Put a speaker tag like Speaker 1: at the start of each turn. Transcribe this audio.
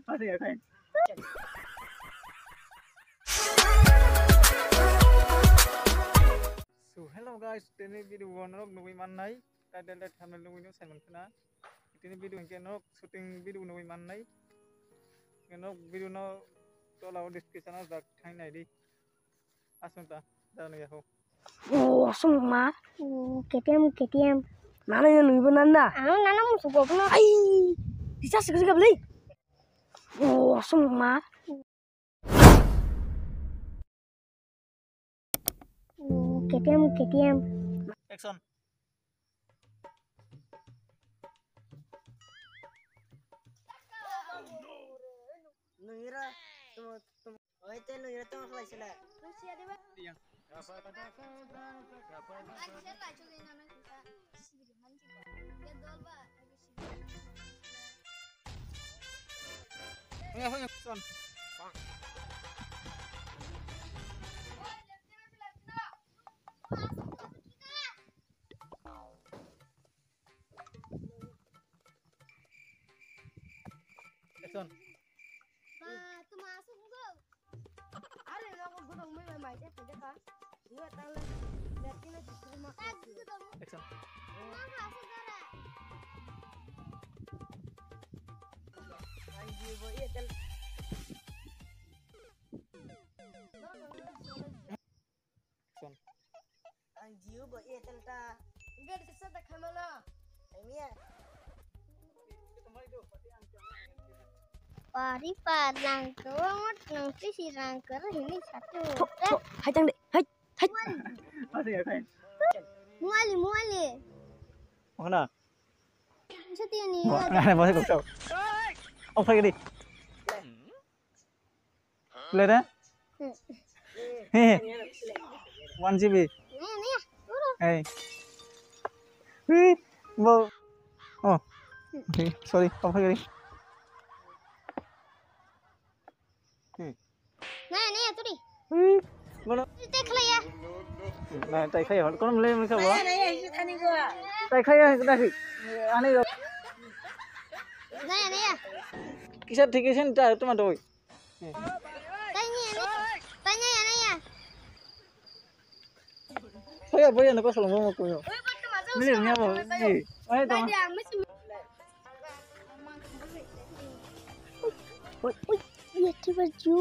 Speaker 1: Masih ya kain. So hello guys, ini video norok nuwi manai, tadi lihat hamil nuwi nu saya menkena. Ini video yang norok syuting video nuwi manai. Norok video no tolau description ada kain ID. Asunta, jangan ya ho.
Speaker 2: Oh, asumma. KTM. Mana yang nuwi bananda? Nana musuh gua pun. Ay, bisa segera beli. Oh, asumma. KTM.
Speaker 1: Action.
Speaker 2: Nuira, nuira tuh apa sih lah?
Speaker 1: Iya. Action. Action.
Speaker 2: Tu masuk gua. Ada yang gua dong main main aja kah? Gua tahu berarti nanti cuma.
Speaker 1: Action.
Speaker 2: Anjir, boy, ya tel.
Speaker 1: Action.
Speaker 2: Anjir, boy, ya tel ta. Enggak disiksa tak kamera. Ini ya. Pari padang tuang nanti si rangker ini satu. Hajang deh, hai.
Speaker 1: Masih ya kain.
Speaker 2: Muali.
Speaker 1: Mana?
Speaker 2: Setia nih.
Speaker 1: Nggak boleh kau. Ông phải đi. Lên đấy. 1 GB. Hey. Wow. Oh. Okay, sorry. Ông phải đi.
Speaker 2: Này, tôi đi.
Speaker 1: Mana?
Speaker 2: Tay khai ya.
Speaker 1: Này, tay khai hả? Con lên mới khai bỏ.
Speaker 2: Này, thanh đi qua.
Speaker 1: Tay khai cái này. Anh ấy rồi.
Speaker 2: Này ya.
Speaker 1: Kisah tikisin dah teman tuh.
Speaker 2: Tanya ya.
Speaker 1: Saya bayar nak kalau mau kau. Milih ni apa? Ni. Ayo tu.
Speaker 2: Woi, lihat baju.